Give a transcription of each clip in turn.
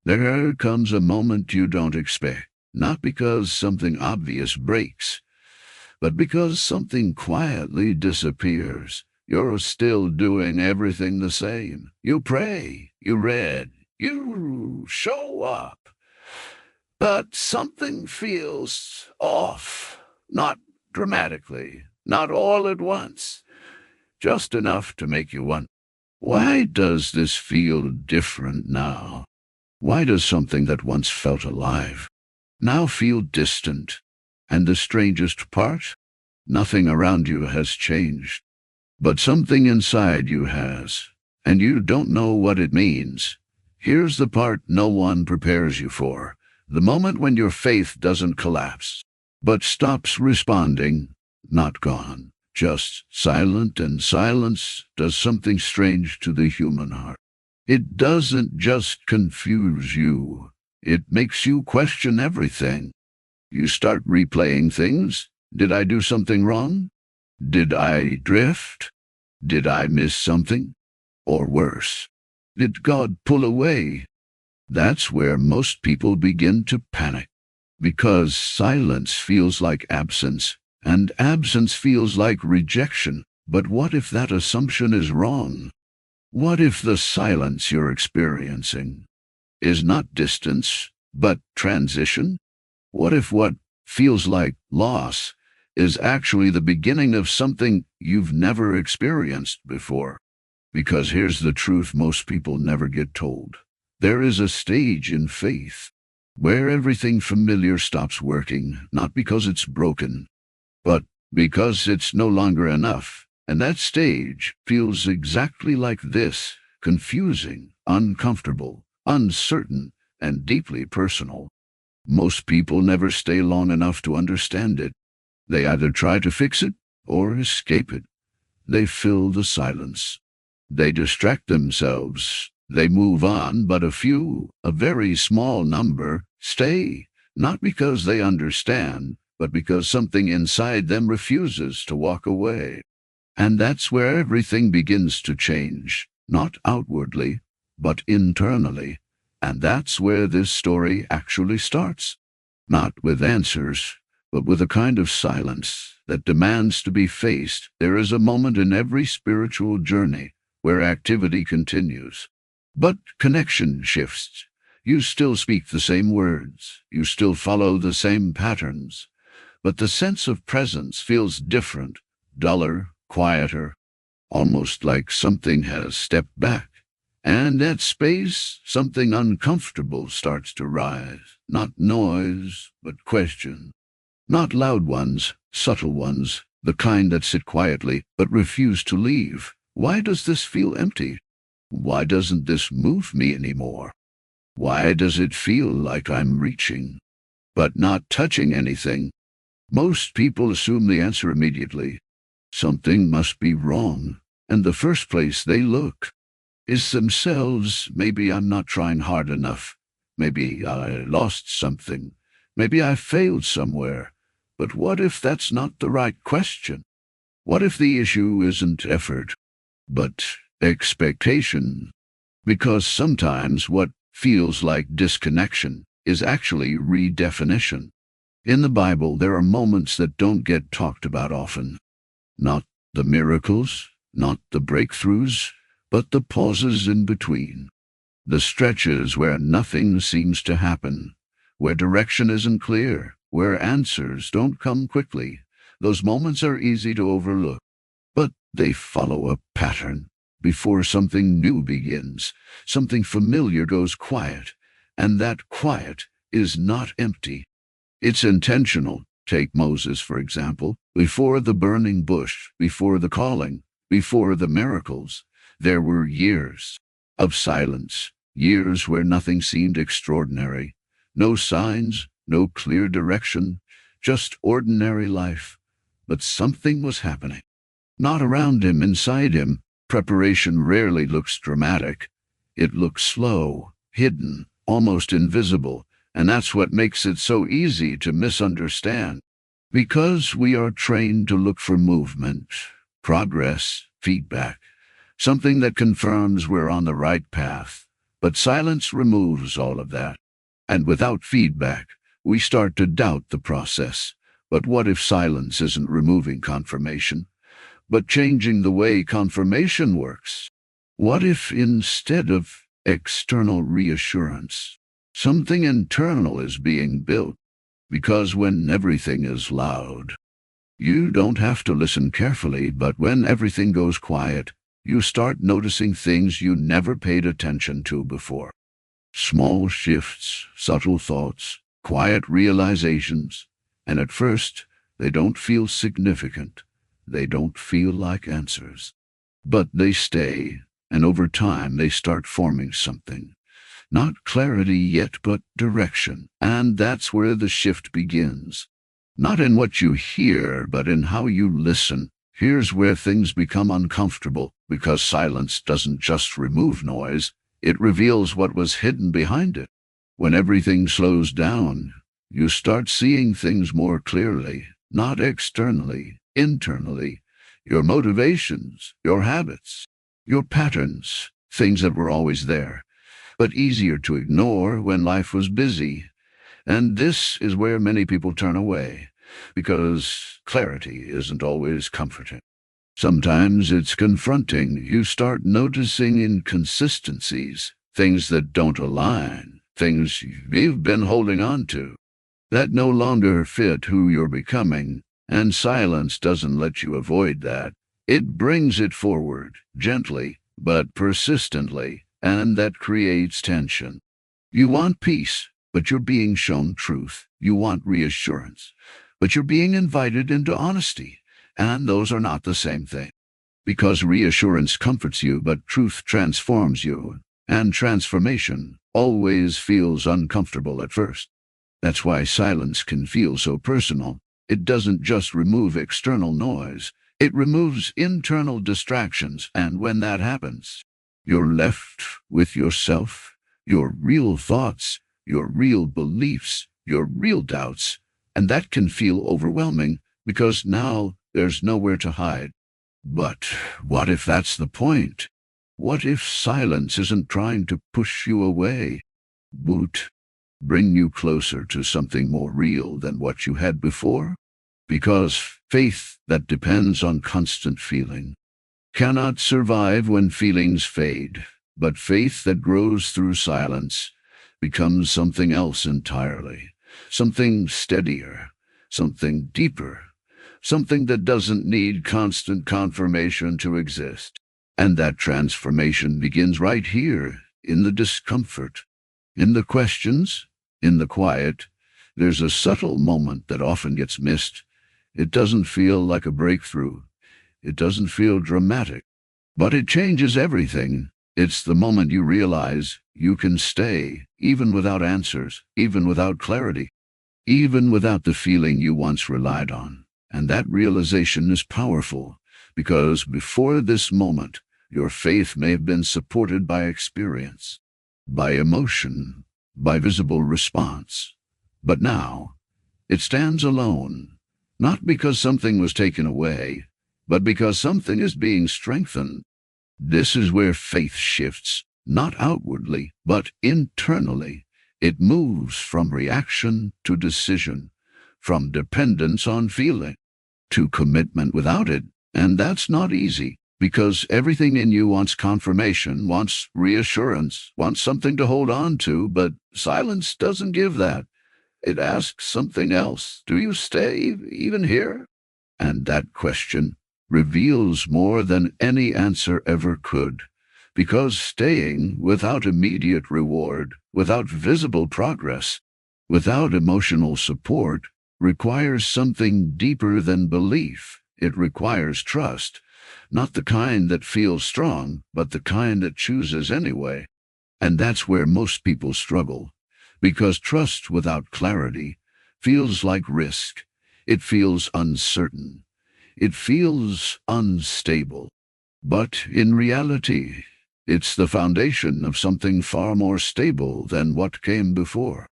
There comes a moment you don't expect, not because something obvious breaks, but because something quietly disappears. You're still doing everything the same. You pray, you read, you show up, but something feels off. Not dramatically, not all at once, just enough to make you wonder, why does this feel different now? Why does something that once felt alive now feel distant? And the strangest part? Nothing around you has changed, but something inside you has, and you don't know what it means. Here's the part no one prepares you for. The moment when your faith doesn't collapse, but stops responding, not gone, just silent, and silence does something strange to the human heart. It doesn't just confuse you, it makes you question everything. You start replaying things. Did I do something wrong? Did I drift? Did I miss something? Or worse, did God pull away? That's where most people begin to panic, because silence feels like absence, and absence feels like rejection. But what if that assumption is wrong? What if the silence you're experiencing is not distance, but transition? What if what feels like loss is actually the beginning of something you've never experienced before? Because here's the truth most people never get told. There is a stage in faith where everything familiar stops working, not because it's broken, but because it's no longer enough. And that stage feels exactly like this: confusing, uncomfortable, uncertain, and deeply personal. Most people never stay long enough to understand it. They either try to fix it or escape it. They fill the silence. They distract themselves. They move on, but a few, a very small number, stay, not because they understand, but because something inside them refuses to walk away. And that's where everything begins to change, not outwardly, but internally. And that's where this story actually starts. Not with answers, but with a kind of silence that demands to be faced. There is a moment in every spiritual journey where activity continues, but connection shifts. You still speak the same words, you still follow the same patterns, but the sense of presence feels different, duller, quieter, almost like something has stepped back. And that space, something uncomfortable starts to rise. Not noise, but question. Not loud ones, subtle ones, the kind that sit quietly but refuse to leave. Why does this feel empty? Why doesn't this move me anymore? Why does it feel like I'm reaching, but not touching anything? Most people assume the answer immediately. Something must be wrong, and the first place they look is themselves. Maybe I'm not trying hard enough. Maybe I lost something. Maybe I failed somewhere. But what if that's not the right question? What if the issue isn't effort, but expectation? Because sometimes what feels like disconnection is actually redefinition. In the Bible, there are moments that don't get talked about often. Not the miracles, not the breakthroughs, but the pauses in between. The stretches where nothing seems to happen, where direction isn't clear, where answers don't come quickly. Those moments are easy to overlook, but they follow a pattern. Before something new begins, something familiar goes quiet, and that quiet is not empty. It's intentional. Take Moses, for example. Before the burning bush, before the calling, before the miracles, there were years of silence, years where nothing seemed extraordinary. No signs, no clear direction, just ordinary life. But something was happening. Not around him, inside him. Preparation rarely looks dramatic. It looks slow, hidden, almost invisible, and that's what makes it so easy to misunderstand. Because we are trained to look for movement, progress, feedback, something that confirms we're on the right path. But silence removes all of that. And without feedback, we start to doubt the process. But what if silence isn't removing confirmation, but changing the way confirmation works? What if instead of external reassurance, something internal is being built? Because when everything is loud, you don't have to listen carefully, but when everything goes quiet, you start noticing things you never paid attention to before. Small shifts, subtle thoughts, quiet realizations, and at first, they don't feel significant. They don't feel like answers. But they stay, and over time they start forming something. Not clarity yet, but direction. And that's where the shift begins. Not in what you hear, but in how you listen. Here's where things become uncomfortable, because silence doesn't just remove noise, it reveals what was hidden behind it. When everything slows down, you start seeing things more clearly, not externally, internally. Your motivations, your habits, your patterns, things that were always there, but easier to ignore when life was busy. And this is where many people turn away, because clarity isn't always comforting. Sometimes it's confronting. You start noticing inconsistencies, things that don't align, things you've been holding on to, that no longer fit who you're becoming, and silence doesn't let you avoid that. It brings it forward, gently, but persistently, and that creates tension. You want peace, but you're being shown truth. You want reassurance, but you're being invited into honesty, and those are not the same thing. Because reassurance comforts you, but truth transforms you, and transformation always feels uncomfortable at first. That's why silence can feel so personal. It doesn't just remove external noise, it removes internal distractions, and when that happens, you're left with yourself, your real thoughts, your real beliefs, your real doubts, and that can feel overwhelming because now there's nowhere to hide. But what if that's the point? What if silence isn't trying to push you away, but bring you closer to something more real than what you had before? Because faith that depends on constant feeling cannot survive when feelings fade, but faith that grows through silence becomes something else entirely, something steadier, something deeper, something that doesn't need constant confirmation to exist. And that transformation begins right here, in the discomfort, in the questions, in the quiet. There's a subtle moment that often gets missed. It doesn't feel like a breakthrough. It doesn't feel dramatic, but it changes everything. It's the moment you realize you can stay, even without answers, even without clarity, even without the feeling you once relied on. And that realization is powerful, because before this moment, your faith may have been supported by experience, by emotion, by visible response. But now, it stands alone, not because something was taken away, but because something is being strengthened. This is where faith shifts, not outwardly, but internally. It moves from reaction to decision, from dependence on feeling to commitment without it. And that's not easy, because everything in you wants confirmation, wants reassurance, wants something to hold on to, but silence doesn't give that. It asks something else. Do you stay even here? And that question reveals more than any answer ever could, because staying without immediate reward, without visible progress, without emotional support, requires something deeper than belief. It requires trust, not the kind that feels strong, but the kind that chooses anyway. And that's where most people struggle, because trust without clarity feels like risk. It feels uncertain. It feels unstable. But in reality, it's the foundation of something far more stable than what came before.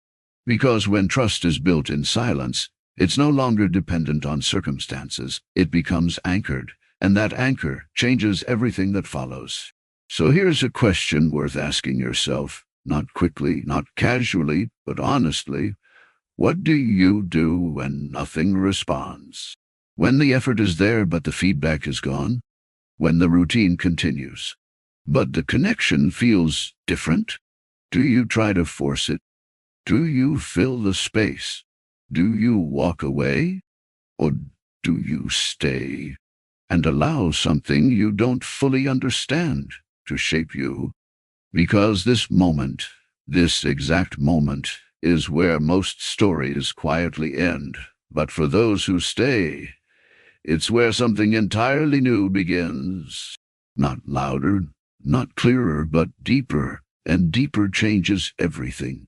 Because when trust is built in silence, it's no longer dependent on circumstances. It becomes anchored, and that anchor changes everything that follows. So here's a question worth asking yourself, not quickly, not casually, but honestly. What do you do when nothing responds? When the effort is there but the feedback is gone? When the routine continues, but the connection feels different? Do you try to force it? Do you fill the space? Do you walk away? Or do you stay and allow something you don't fully understand to shape you? Because this moment, this exact moment, is where most stories quietly end. But for those who stay, it's where something entirely new begins. Not louder, not clearer, but deeper, and deeper changes everything.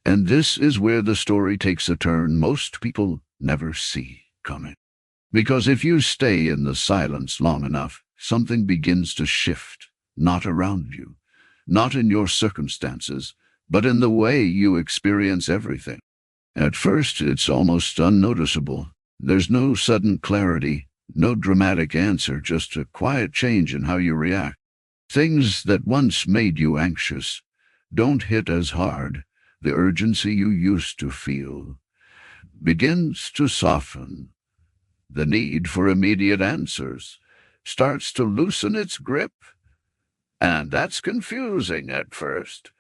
And this is where the story takes a turn most people never see coming. Because if you stay in the silence long enough, something begins to shift, not around you, not in your circumstances, but in the way you experience everything. At first, it's almost unnoticeable. There's no sudden clarity, no dramatic answer, just a quiet change in how you react. Things that once made you anxious don't hit as hard. The urgency you used to feel begins to soften. The need for immediate answers starts to loosen its grip. And that's confusing at first,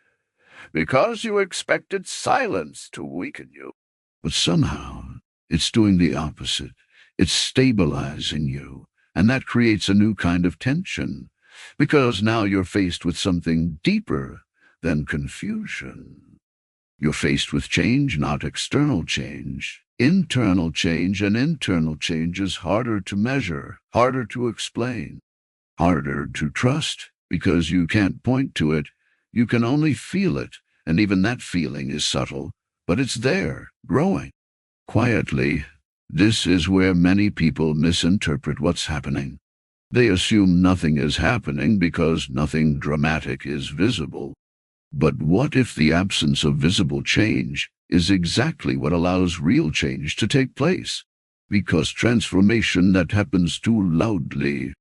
because you expected silence to weaken you. But somehow, it's doing the opposite. It's stabilizing you, and that creates a new kind of tension, because now you're faced with something deeper than confusion. You're faced with change, not external change. Internal change, and internal change is harder to measure, harder to explain, harder to trust, because you can't point to it. You can only feel it, and even that feeling is subtle, but it's there, growing. Quietly, this is where many people misinterpret what's happening. They assume nothing is happening because nothing dramatic is visible. But what if the absence of visible change is exactly what allows real change to take place? Because transformation that happens too loudly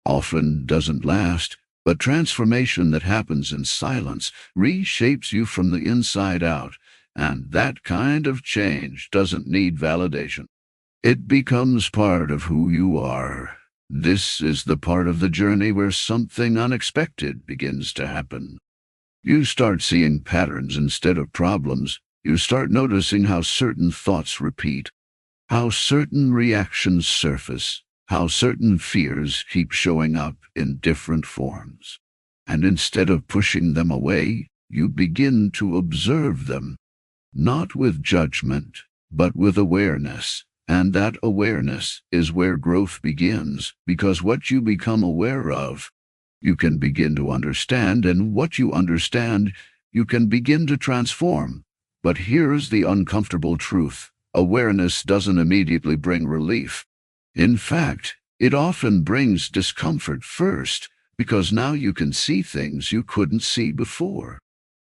often doesn't last, but transformation that happens in silence reshapes you from the inside out, and that kind of change doesn't need validation. It becomes part of who you are. This is the part of the journey where something unexpected begins to happen. You start seeing patterns instead of problems. You start noticing how certain thoughts repeat, how certain reactions surface, how certain fears keep showing up in different forms. And instead of pushing them away, you begin to observe them, not with judgment, but with awareness. And that awareness is where growth begins, because what you become aware of, you can begin to understand, and what you understand, you can begin to transform. But here's the uncomfortable truth. Awareness doesn't immediately bring relief. In fact, it often brings discomfort first, because now you can see things you couldn't see before.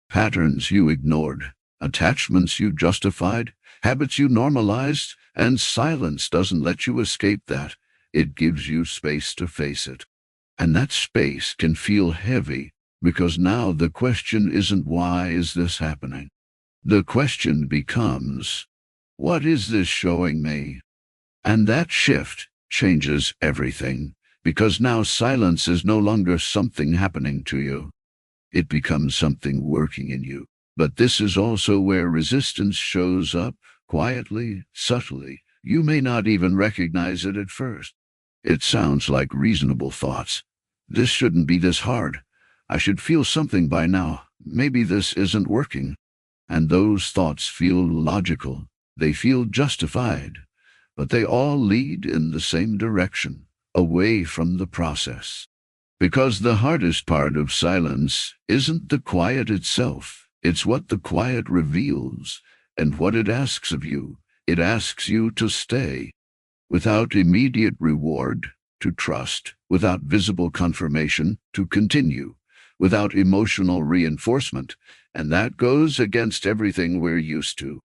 Patterns you ignored, attachments you justified, habits you normalized, and silence doesn't let you escape that. It gives you space to face it. And that space can feel heavy, because now the question isn't why is this happening? The question becomes, what is this showing me? And that shift changes everything, because now silence is no longer something happening to you. It becomes something working in you. But this is also where resistance shows up, quietly, subtly. You may not even recognize it at first. It sounds like reasonable thoughts. This shouldn't be this hard. I should feel something by now. Maybe this isn't working. And those thoughts feel logical. They feel justified. But they all lead in the same direction, away from the process. Because the hardest part of silence isn't the quiet itself. It's what the quiet reveals, and what it asks of you. It asks you to stay, without immediate reward, to trust, without visible confirmation, to continue, without emotional reinforcement, and that goes against everything we're used to.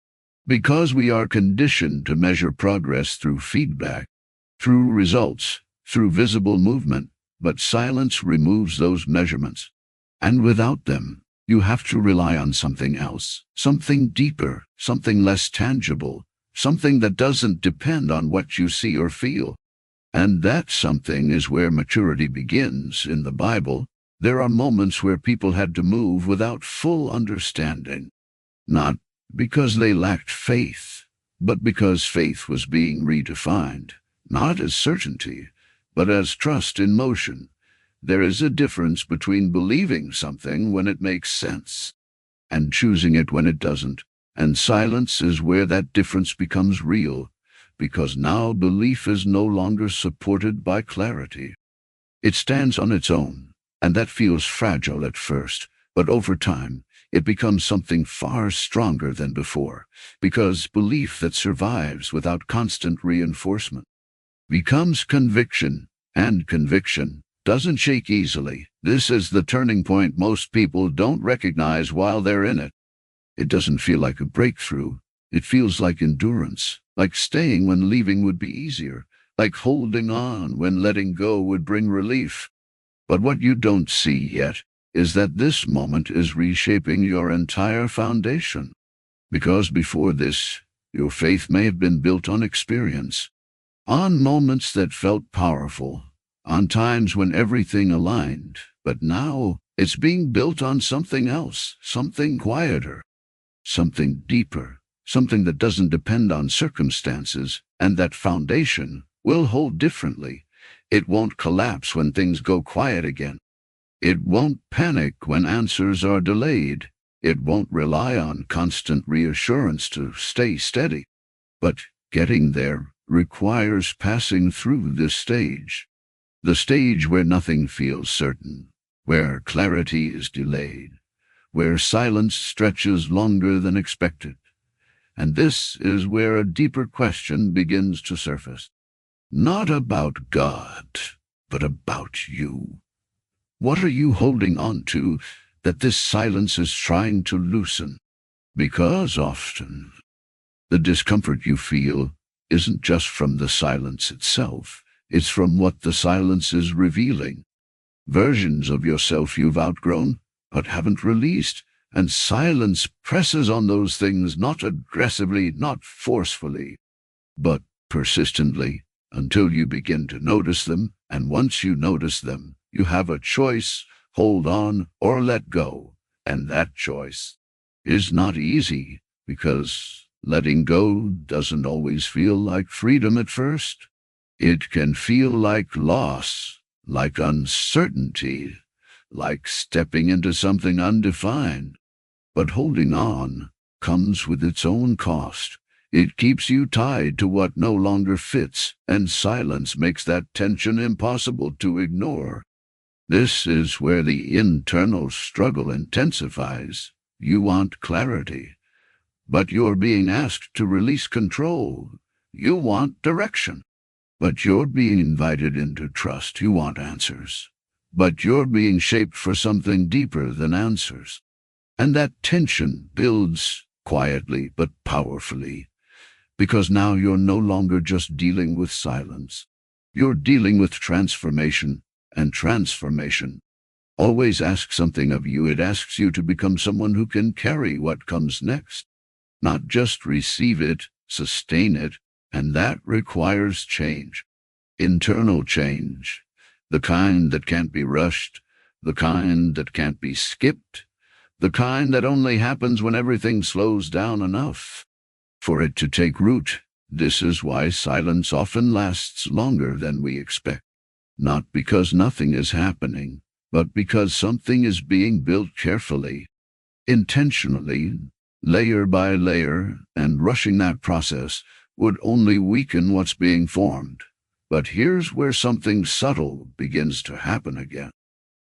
Because we are conditioned to measure progress through feedback, through results, through visible movement, But silence removes those measurements. And without them, you have to rely on something else, something deeper, something less tangible, something that doesn't depend on what you see or feel. And that something is where maturity begins. In the Bible, there are moments where people had to move without full understanding, not because they lacked faith, but because faith was being redefined, not as certainty, but as trust in motion. There is a difference between believing something when it makes sense and choosing it when it doesn't, and silence is where that difference becomes real, because now belief is no longer supported by clarity. It stands on its own, and that feels fragile at first, but over time, it becomes something far stronger than before, because belief that survives without constant reinforcement becomes conviction, and conviction doesn't shake easily. This is the turning point most people don't recognize while they're in it. It doesn't feel like a breakthrough. It feels like endurance, like staying when leaving would be easier, like holding on when letting go would bring relief. But what you don't see yet is that this moment is reshaping your entire foundation. Because before this, your faith may have been built on experience, on moments that felt powerful, on times when everything aligned, but now it's being built on something else, something quieter, something deeper, something that doesn't depend on circumstances, and that foundation will hold differently. It won't collapse when things go quiet again. It won't panic when answers are delayed. It won't rely on constant reassurance to stay steady. But getting there requires passing through this stage. The stage where nothing feels certain, where clarity is delayed, where silence stretches longer than expected. And this is where a deeper question begins to surface. Not about God, but about you. What are you holding on to that this silence is trying to loosen? Because often, the discomfort you feel isn't just from the silence itself. It's from what the silence is revealing. Versions of yourself you've outgrown, but haven't released. And silence presses on those things, not aggressively, not forcefully, but persistently, until you begin to notice them. And once you notice them, you have a choice: hold on or let go. And that choice is not easy, because letting go doesn't always feel like freedom at first. It can feel like loss, like uncertainty, like stepping into something undefined. But holding on comes with its own cost. It keeps you tied to what no longer fits, and silence makes that tension impossible to ignore. This is where the internal struggle intensifies. You want clarity, but you're being asked to release control. You want direction, but you're being invited into trust. You want answers, but you're being shaped for something deeper than answers. And that tension builds quietly but powerfully, because now you're no longer just dealing with silence. You're dealing with transformation, and transformation always asks something of you. It asks you to become someone who can carry what comes next, not just receive it, sustain it, and that requires change. Internal change, the kind that can't be rushed, the kind that can't be skipped, the kind that only happens when everything slows down enough for it to take root. This is why silence often lasts longer than we expect, not because nothing is happening, but because something is being built carefully, intentionally, layer by layer, and rushing that process would only weaken what's being formed. But here's where something subtle begins to happen again.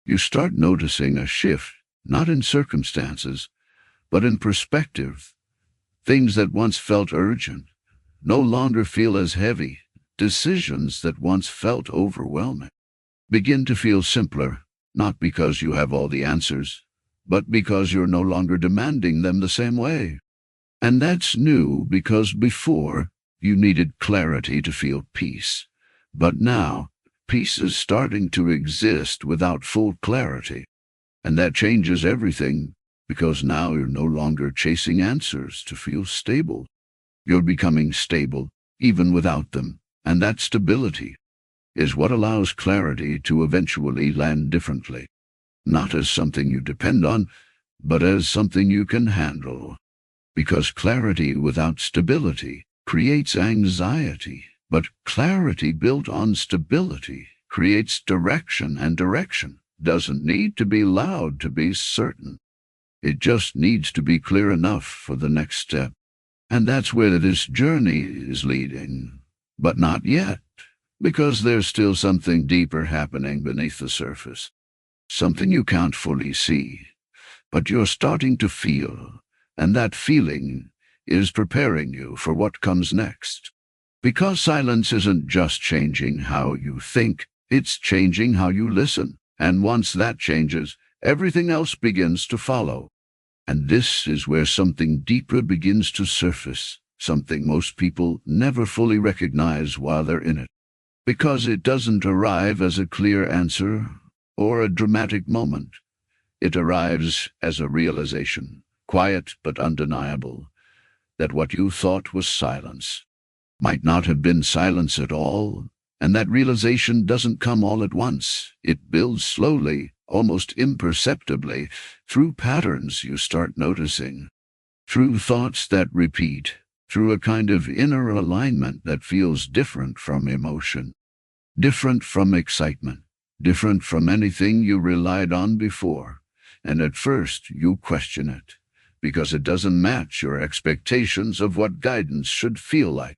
You start noticing a shift, not in circumstances, but in perspective. Things that once felt urgent no longer feel as heavy. Decisions that once felt overwhelming begin to feel simpler, not because you have all the answers, but because you're no longer demanding them the same way. And that's new, because before you needed clarity to feel peace. But now Peace is starting to exist without full clarity. And that changes everything, because now you're no longer chasing answers to feel stable. You're becoming stable, even without them. And that stability is what allows clarity to eventually land differently. Not as something you depend on, but as something you can handle. Because clarity without stability creates anxiety, but clarity built on stability creates direction, and direction doesn't need to be loud to be certain. It just needs to be clear enough for the next step. And that's where this journey is leading. But not yet, because there's still something deeper happening beneath the surface. Something you can't fully see, but you're starting to feel, and that feeling is preparing you for what comes next. Because silence isn't just changing how you think, it's changing how you listen. And once that changes, everything else begins to follow. And this is where something deeper begins to surface, something most people never fully recognize while they're in it. Because it doesn't arrive as a clear answer or a dramatic moment. It arrives as a realization, quiet but undeniable, that what you thought was silence might not have been silence at all, and that realization doesn't come all at once. It builds slowly, almost imperceptibly, through patterns you start noticing, through thoughts that repeat, through a kind of inner alignment that feels different from emotion, different from excitement, different from anything you relied on before. And at first you question it, because it doesn't match your expectations of what guidance should feel like.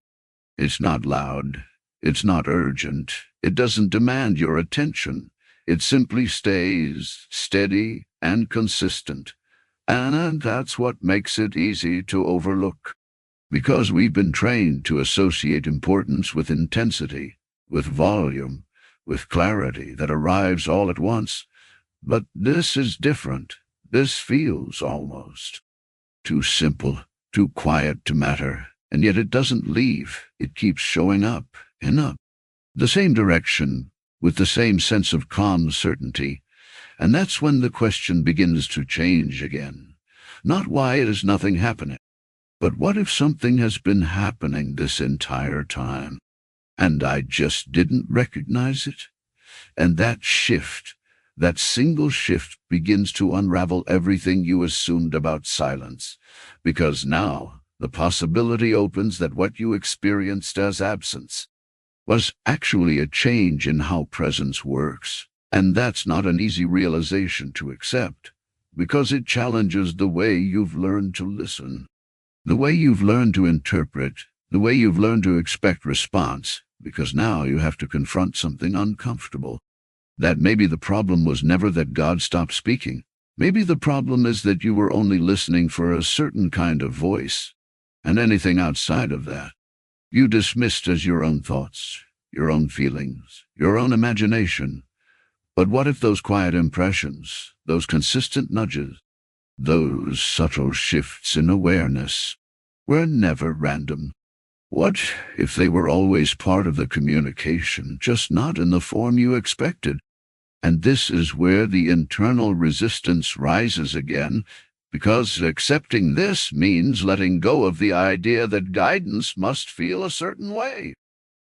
It's not loud. It's not urgent. It doesn't demand your attention. It simply stays steady and consistent. And that's what makes it easy to overlook. Because we've been trained to associate importance with intensity, with volume, with clarity that arrives all at once. But this is different. This feels almost too simple, too quiet to matter. And yet it doesn't leave. It keeps showing up and up. The same direction, with the same sense of calm certainty. And that's when the question begins to change again. Not why is nothing happening, but what if something has been happening this entire time, and I just didn't recognize it? And that shift, that single shift, begins to unravel everything you assumed about silence, because now the possibility opens that what you experienced as absence was actually a change in how presence works. And that's not an easy realization to accept, because it challenges the way you've learned to listen, the way you've learned to interpret, the way you've learned to expect response, because now you have to confront something uncomfortable. That maybe the problem was never that God stopped speaking. Maybe the problem is that you were only listening for a certain kind of voice, and anything outside of that you dismissed as your own thoughts, your own feelings, your own imagination. But what if those quiet impressions, those consistent nudges, those subtle shifts in awareness were never random? What if they were always part of the communication, just not in the form you expected? And this is where the internal resistance rises again, because accepting this means letting go of the idea that guidance must feel a certain way.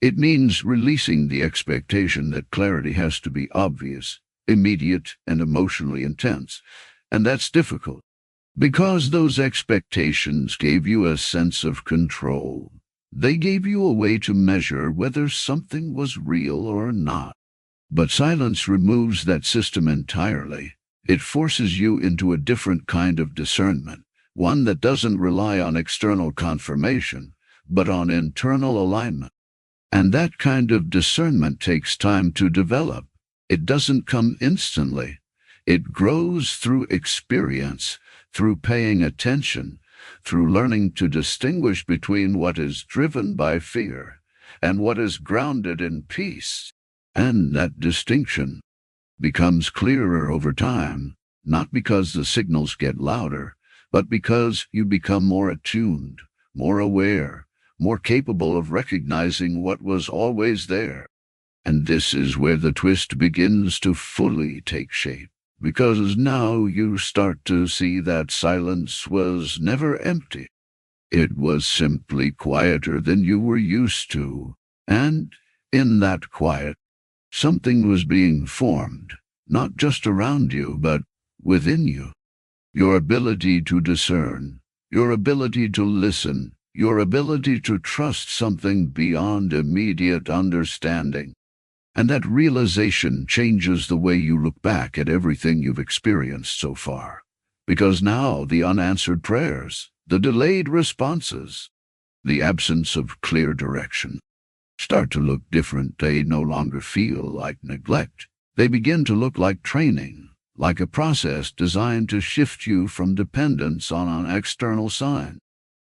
It means releasing the expectation that clarity has to be obvious, immediate, and emotionally intense. And that's difficult, because those expectations gave you a sense of control. They gave you a way to measure whether something was real or not. But silence removes that system entirely. It forces you into a different kind of discernment, one that doesn't rely on external confirmation, but on internal alignment. And that kind of discernment takes time to develop. It doesn't come instantly. It grows through experience, through paying attention, through learning to distinguish between what is driven by fear and what is grounded in peace. And that distinction becomes clearer over time, not because the signals get louder, but because you become more attuned, more aware, more capable of recognizing what was always there. And this is where the twist begins to fully take shape, because now you start to see that silence was never empty. It was simply quieter than you were used to, and in that quiet, something was being formed, not just around you, but within you. Your ability to discern, your ability to listen, your ability to trust something beyond immediate understanding. And that realization changes the way you look back at everything you've experienced so far. Because now the unanswered prayers, the delayed responses, the absence of clear direction start to look different. They no longer feel like neglect. They begin to look like training, like a process designed to shift you from dependence on an external sign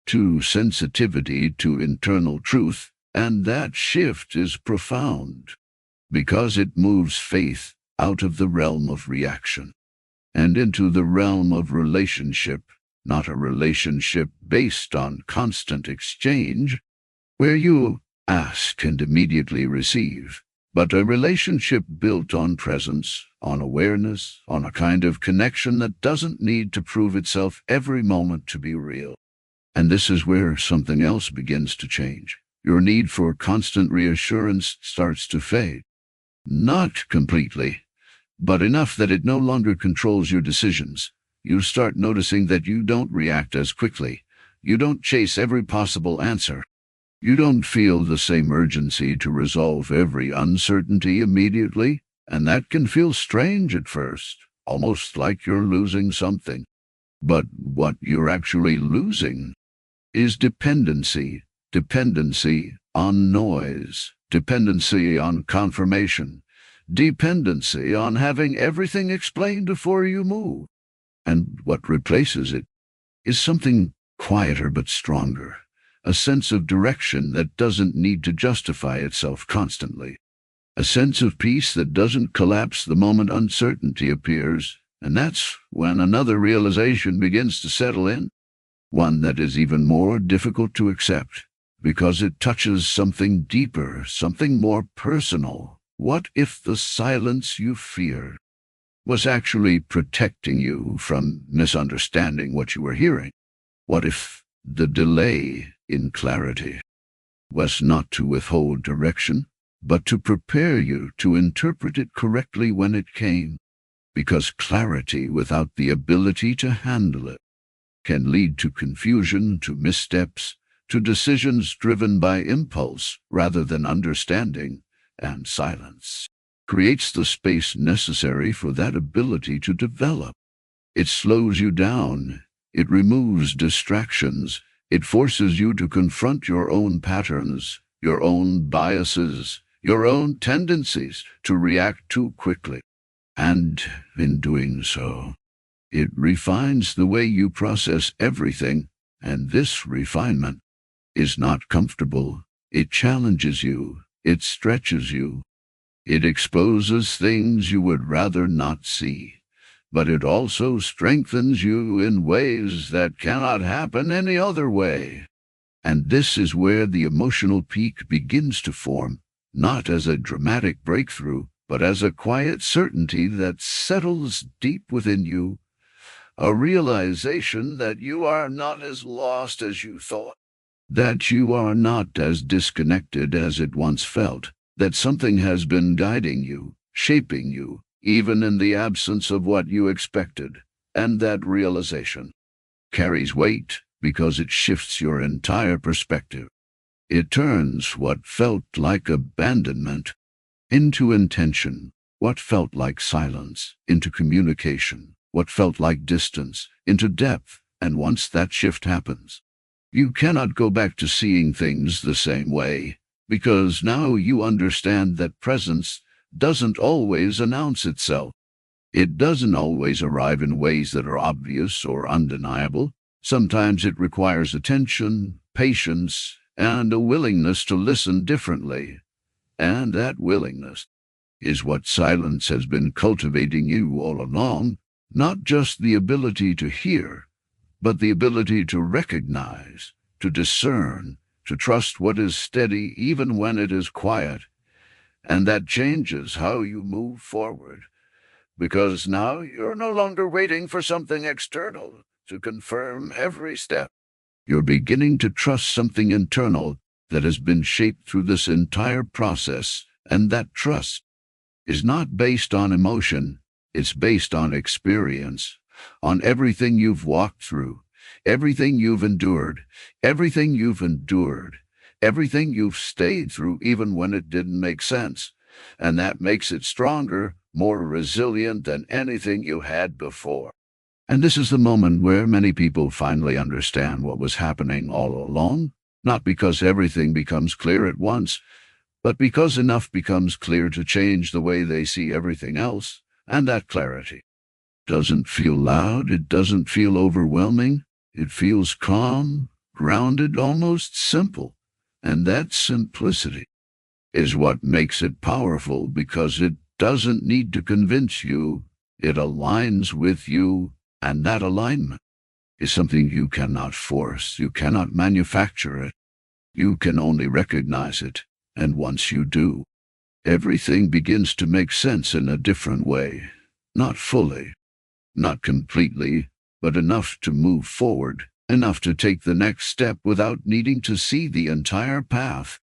to sensitivity to internal truth. And that shift is profound, because it moves faith out of the realm of reaction and into the realm of relationship, not a relationship based on constant exchange, where you ask and immediately receive, but a relationship built on presence, on awareness, on a kind of connection that doesn't need to prove itself every moment to be real. And this is where something else begins to change. Your need for constant reassurance starts to fade. Not completely, but enough that it no longer controls your decisions. You start noticing that you don't react as quickly. You don't chase every possible answer. You don't feel the same urgency to resolve every uncertainty immediately, and that can feel strange at first, almost like you're losing something. But what you're actually losing is dependency on noise, dependency on confirmation, dependency on having everything explained before you move. And what replaces it is something quieter but stronger, a sense of direction that doesn't need to justify itself constantly, a sense of peace that doesn't collapse the moment uncertainty appears. And that's when another realization begins to settle in, one that is even more difficult to accept, because it touches something deeper, something more personal. What if the silence you feared was actually protecting you from misunderstanding what you were hearing? What if the delay in clarity was not to withhold direction, but to prepare you to interpret it correctly when it came? Because clarity without the ability to handle it can lead to confusion, to missteps, to decisions driven by impulse rather than understanding. And silence creates the space necessary for that ability to develop. It slows you down. It removes distractions. It forces you to confront your own patterns, your own biases, your own tendencies to react too quickly. And in doing so, it refines the way you process everything. And this refinement is not comfortable. It challenges you. It stretches you. It exposes things you would rather not see. But it also strengthens you in ways that cannot happen any other way. And this is where the emotional peak begins to form, not as a dramatic breakthrough, but as a quiet certainty that settles deep within you, a realization that you are not as lost as you thought, that you are not as disconnected as it once felt, that something has been guiding you, shaping you, even in the absence of what you expected. And that realization carries weight because it shifts your entire perspective. It turns what felt like abandonment into intention, what felt like silence into communication, what felt like distance into depth. And once that shift happens, you cannot go back to seeing things the same way, because now you understand that presence doesn't always announce itself. It doesn't always arrive in ways that are obvious or undeniable. Sometimes it requires attention, patience, and a willingness to listen differently. And that willingness is what silence has been cultivating you all along, not just the ability to hear, but the ability to recognize, to discern, to trust what is steady even when it is quiet. And that changes how you move forward, because now you're no longer waiting for something external to confirm every step. You're beginning to trust something internal that has been shaped through this entire process, and that trust is not based on emotion, it's based on experience, on everything you've walked through, everything you've endured, everything you've endured, everything you've stayed through even when it didn't make sense. And that makes it stronger, more resilient than anything you had before. And this is the moment where many people finally understand what was happening all along, not because everything becomes clear at once, but because enough becomes clear to change the way they see everything else. And that clarity doesn't feel loud, it doesn't feel overwhelming, it feels calm, grounded, almost simple. And that simplicity is what makes it powerful, because it doesn't need to convince you, it aligns with you, and that alignment is something you cannot force, you cannot manufacture it, you can only recognize it. And once you do, everything begins to make sense in a different way. Not fully, not completely, but enough to move forward, enough to take the next step without needing to see the entire path.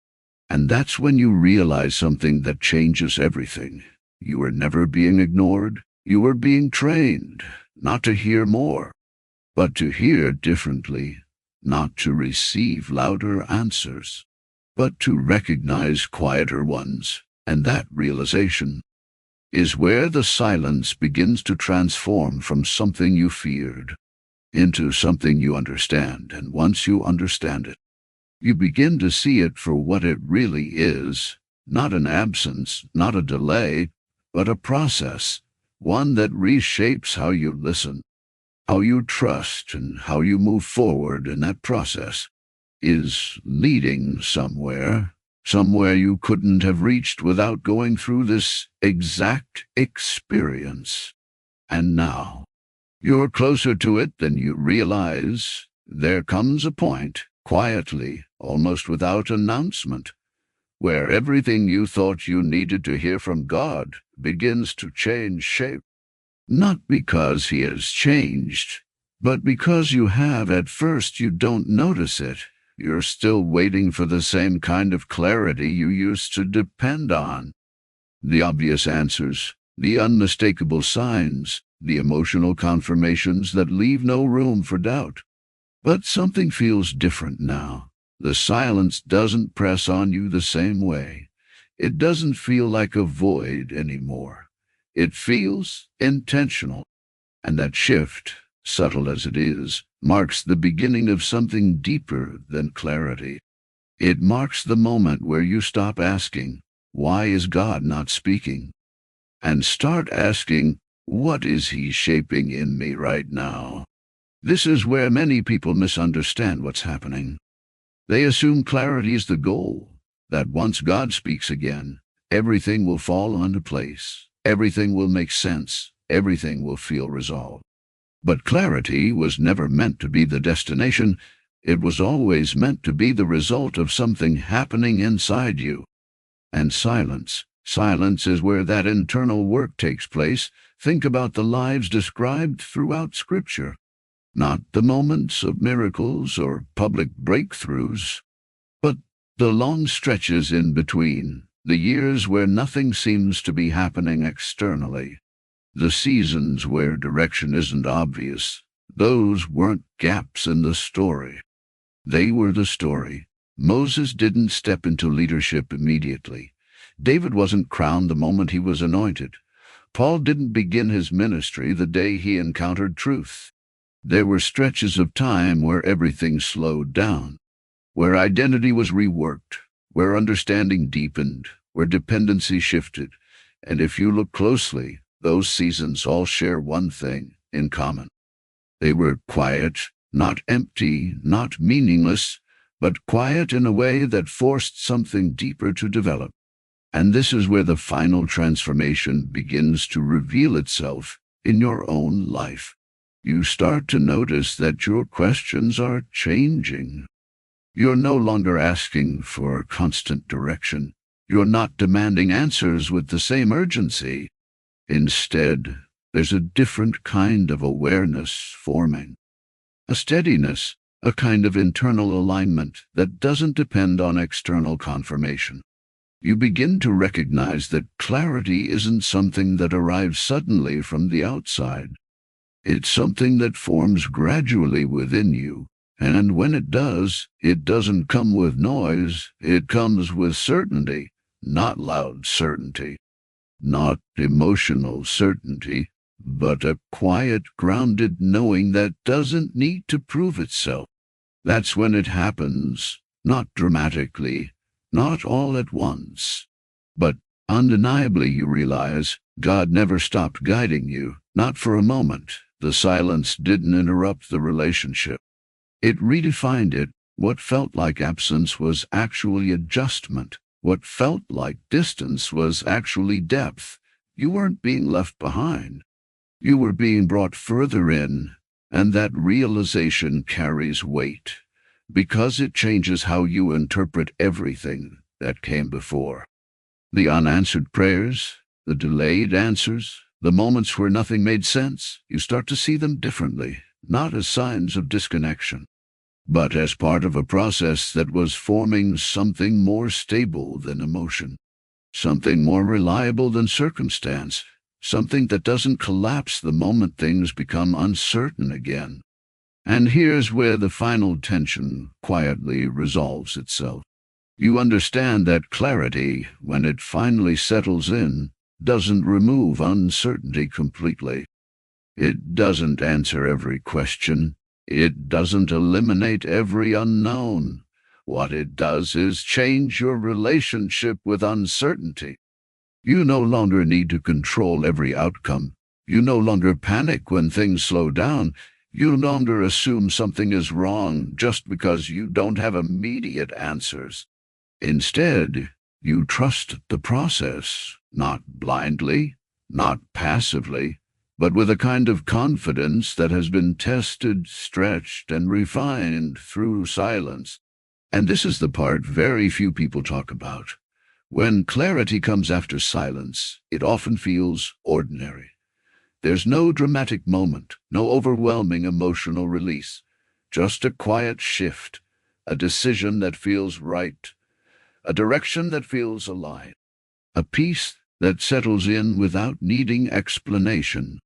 And that's when you realize something that changes everything. You were never being ignored. You were being trained, not to hear more, but to hear differently, not to receive louder answers, but to recognize quieter ones. And that realization is where the silence begins to transform from something you feared into something you understand. And once you understand it, you begin to see it for what it really is, not an absence, not a delay, but a process, one that reshapes how you listen, how you trust, and how you move forward. And that process is leading somewhere, somewhere you couldn't have reached without going through this exact experience. And now, you're closer to it than you realize. There comes a point, quietly, almost without announcement, where everything you thought you needed to hear from God begins to change shape. Not because He has changed, but because you have. At first you don't notice it. You're still waiting for the same kind of clarity you used to depend on. The obvious answers, the unmistakable signs, the emotional confirmations that leave no room for doubt. But something feels different now. The silence doesn't press on you the same way. It doesn't feel like a void anymore. It feels intentional. And that shift, subtle as it is, marks the beginning of something deeper than clarity. It marks the moment where you stop asking, "Why is God not speaking?" and start asking, "What is He shaping in me right now?" This is where many people misunderstand what's happening. They assume clarity is the goal, that once God speaks again, everything will fall into place, everything will make sense, everything will feel resolved. But clarity was never meant to be the destination. It was always meant to be the result of something happening inside you. And silence is where that internal work takes place. Think about the lives described throughout Scripture. Not the moments of miracles or public breakthroughs, but the long stretches in between, the years where nothing seems to be happening externally, the seasons where direction isn't obvious. Those weren't gaps in the story. They were the story. Moses didn't step into leadership immediately. David wasn't crowned the moment he was anointed. Paul didn't begin his ministry the day he encountered truth. There were stretches of time where everything slowed down, where identity was reworked, where understanding deepened, where dependency shifted. And if you look closely, those seasons all share one thing in common. They were quiet, not empty, not meaningless, but quiet in a way that forced something deeper to develop. And this is where the final transformation begins to reveal itself in your own life. You start to notice that your questions are changing. You're no longer asking for constant direction. You're not demanding answers with the same urgency. Instead, there's a different kind of awareness forming. A steadiness, a kind of internal alignment that doesn't depend on external confirmation. You begin to recognize that clarity isn't something that arrives suddenly from the outside. It's something that forms gradually within you, and when it does, it doesn't come with noise, it comes with certainty, not loud certainty, not emotional certainty, but a quiet, grounded knowing that doesn't need to prove itself. That's when it happens, not dramatically, not all at once. But undeniably you realize God never stopped guiding you, not for a moment. The silence didn't interrupt the relationship. It redefined it. What felt like absence was actually adjustment. What felt like distance was actually depth. You weren't being left behind. You were being brought further in, and that realization carries weight, because it changes how you interpret everything that came before. The unanswered prayers, the delayed answers, the moments where nothing made sense, you start to see them differently, not as signs of disconnection, but as part of a process that was forming something more stable than emotion, something more reliable than circumstance, something that doesn't collapse the moment things become uncertain again. And here's where the final tension quietly resolves itself. You understand that clarity, when it finally settles in, doesn't remove uncertainty completely. It doesn't answer every question. It doesn't eliminate every unknown. What it does is change your relationship with uncertainty. You no longer need to control every outcome. You no longer panic when things slow down. You no longer assume something is wrong just because you don't have immediate answers. Instead, you trust the process, not blindly, not passively, but with a kind of confidence that has been tested, stretched, and refined through silence. And this is the part very few people talk about. When clarity comes after silence, it often feels ordinary. There's no dramatic moment, no overwhelming emotional release, just a quiet shift, a decision that feels right, a direction that feels aligned, a peace that settles in without needing explanation.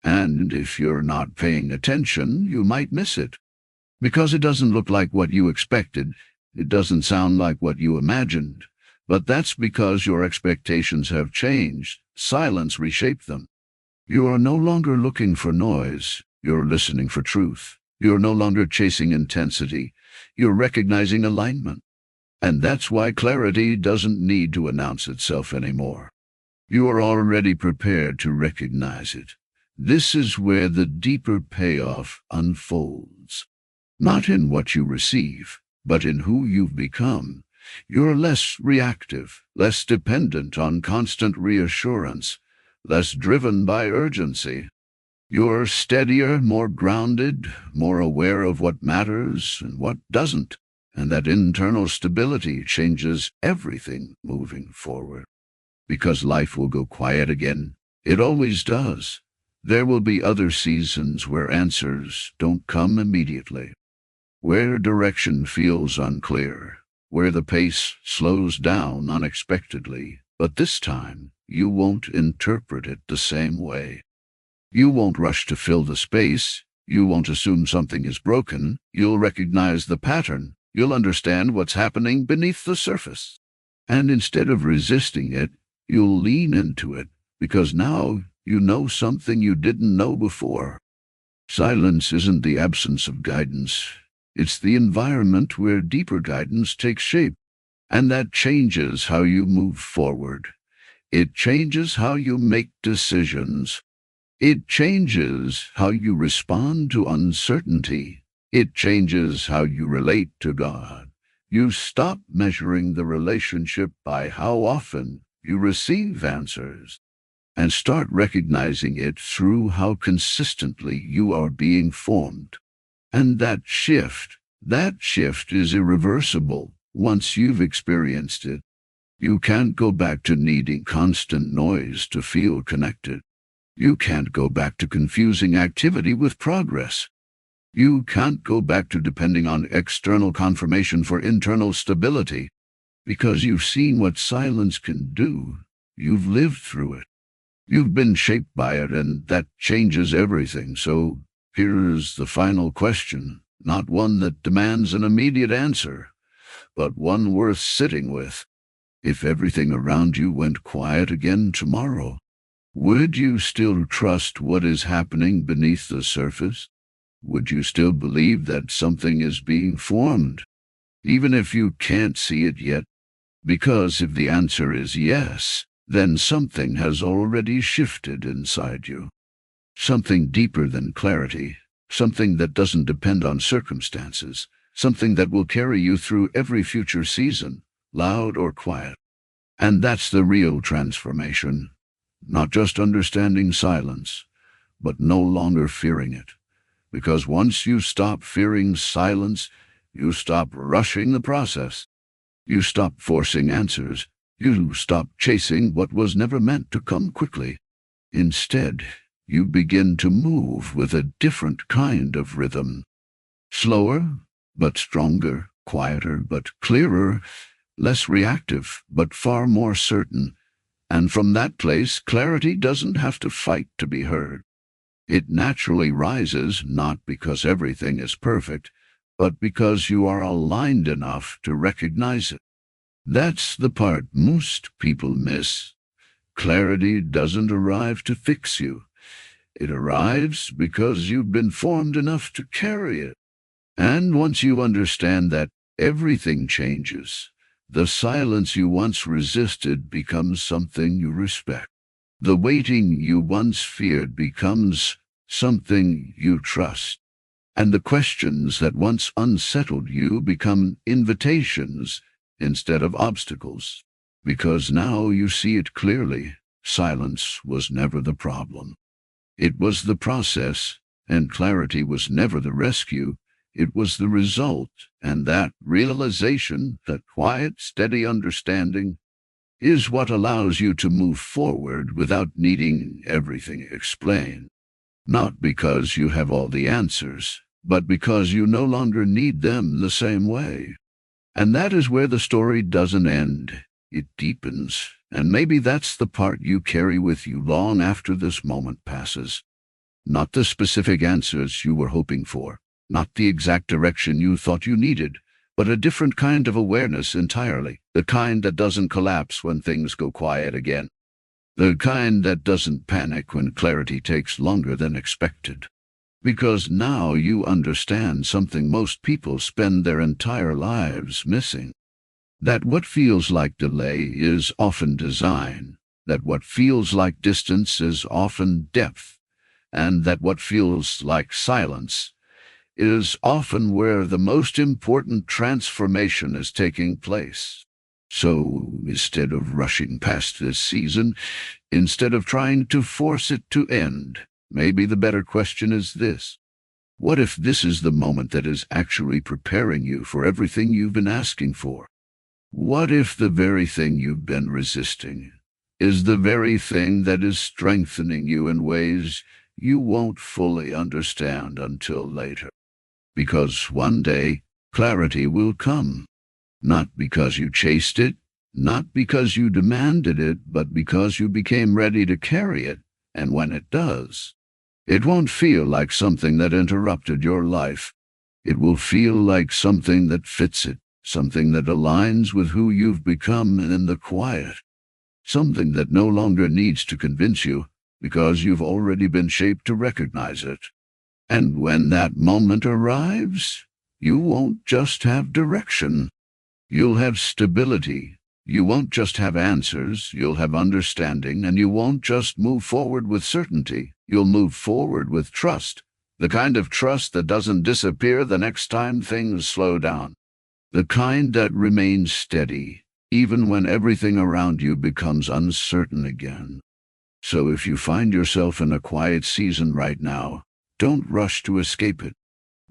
And if you're not paying attention, you might miss it, because it doesn't look like what you expected, it doesn't sound like what you imagined. But that's because your expectations have changed. Silence reshaped them. You are no longer looking for noise. You're listening for truth. You're no longer chasing intensity. You're recognizing alignment. And that's why clarity doesn't need to announce itself anymore. You are already prepared to recognize it. This is where the deeper payoff unfolds. Not in what you receive, but in who you've become. You're less reactive, less dependent on constant reassurance, less driven by urgency. You're steadier, more grounded, more aware of what matters and what doesn't, and that internal stability changes everything moving forward. Because life will go quiet again. It always does. There will be other seasons where answers don't come immediately, where direction feels unclear, where the pace slows down unexpectedly, but this time you won't interpret it the same way. You won't rush to fill the space. You won't assume something is broken. You'll recognize the pattern. You'll understand what's happening beneath the surface. And instead of resisting it, you'll lean into it, because now you know something you didn't know before. Silence isn't the absence of guidance. It's the environment where deeper guidance takes shape, and that changes how you move forward. It changes how you make decisions. It changes how you respond to uncertainty. It changes how you relate to God. You stop measuring the relationship by how often you receive answers, and start recognizing it through how consistently you are being formed. And that shift is irreversible once you've experienced it. You can't go back to needing constant noise to feel connected. You can't go back to confusing activity with progress. You can't go back to depending on external confirmation for internal stability, because you've seen what silence can do. You've lived through it. You've been shaped by it, and that changes everything. So here's the final question, not one that demands an immediate answer, but one worth sitting with. If everything around you went quiet again tomorrow, would you still trust what is happening beneath the surface? Would you still believe that something is being formed, even if you can't see it yet? Because if the answer is yes, then something has already shifted inside you. Something deeper than clarity, something that doesn't depend on circumstances, something that will carry you through every future season, loud or quiet. And that's the real transformation. Not just understanding silence, but no longer fearing it. Because once you stop fearing silence, you stop rushing the process. You stop forcing answers. You stop chasing what was never meant to come quickly. Instead, you begin to move with a different kind of rhythm. Slower, but stronger, quieter, but clearer, less reactive, but far more certain. And from that place, clarity doesn't have to fight to be heard. It naturally rises, not because everything is perfect, but because you are aligned enough to recognize it. That's the part most people miss. Clarity doesn't arrive to fix you. It arrives because you've been formed enough to carry it. And once you understand that, everything changes. The silence you once resisted becomes something you respect. The waiting you once feared becomes something you trust. And the questions that once unsettled you become invitations instead of obstacles. Because now you see it clearly. Silence was never the problem. It was the process, and clarity was never the rescue. It was the result, and that realization, that quiet, steady understanding, is what allows you to move forward without needing everything explained. Not because you have all the answers, but because you no longer need them the same way. And that is where the story doesn't end. It deepens, and maybe that's the part you carry with you long after this moment passes. Not the specific answers you were hoping for, not the exact direction you thought you needed, but a different kind of awareness entirely, the kind that doesn't collapse when things go quiet again, the kind that doesn't panic when clarity takes longer than expected. Because now you understand something most people spend their entire lives missing. That what feels like delay is often design, that what feels like distance is often depth, and that what feels like silence is often where the most important transformation is taking place. So instead of rushing past this season, instead of trying to force it to end, maybe the better question is this. What if this is the moment that is actually preparing you for everything you've been asking for? What if the very thing you've been resisting is the very thing that is strengthening you in ways you won't fully understand until later? Because one day, clarity will come. Not because you chased it, not because you demanded it, but because you became ready to carry it. And when it does, it won't feel like something that interrupted your life. It will feel like something that fits it, something that aligns with who you've become in the quiet, something that no longer needs to convince you, because you've already been shaped to recognize it. And when that moment arrives, you won't just have direction. You'll have stability. You won't just have answers, you'll have understanding, and you won't just move forward with certainty. You'll move forward with trust, the kind of trust that doesn't disappear the next time things slow down, the kind that remains steady, even when everything around you becomes uncertain again. So if you find yourself in a quiet season right now, don't rush to escape it.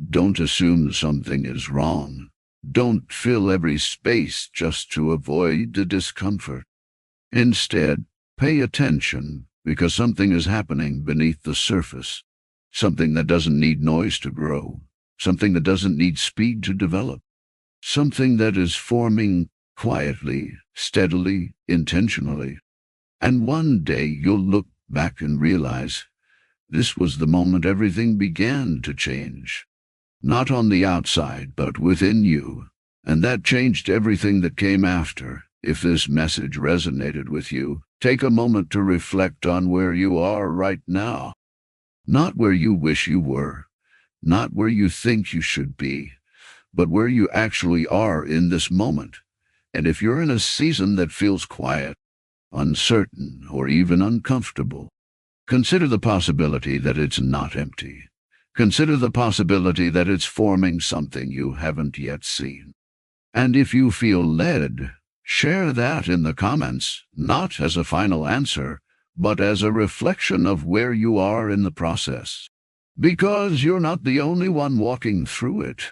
Don't assume something is wrong. Don't fill every space just to avoid the discomfort. Instead, pay attention because something is happening beneath the surface, something that doesn't need noise to grow, something that doesn't need speed to develop, something that is forming quietly, steadily, intentionally. And one day you'll look back and realize this was the moment everything began to change. Not on the outside, but within you. And that changed everything that came after. If this message resonated with you, take a moment to reflect on where you are right now. Not where you wish you were, not where you think you should be, but where you actually are in this moment. And if you're in a season that feels quiet, uncertain, or even uncomfortable, consider the possibility that it's not empty. Consider the possibility that it's forming something you haven't yet seen. And if you feel led, share that in the comments, not as a final answer, but as a reflection of where you are in the process. Because you're not the only one walking through it.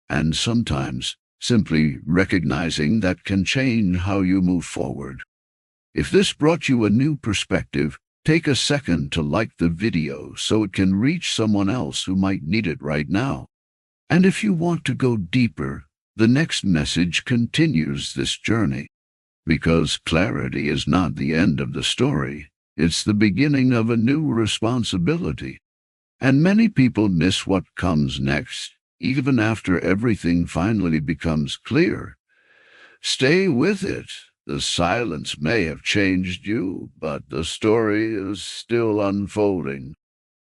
And sometimes, simply recognizing that can change how you move forward. If this brought you a new perspective, take a second to like the video so it can reach someone else who might need it right now. And if you want to go deeper, the next message continues this journey. Because clarity is not the end of the story, it's the beginning of a new responsibility. And many people miss what comes next, even after everything finally becomes clear. Stay with it. The silence may have changed you, but the story is still unfolding.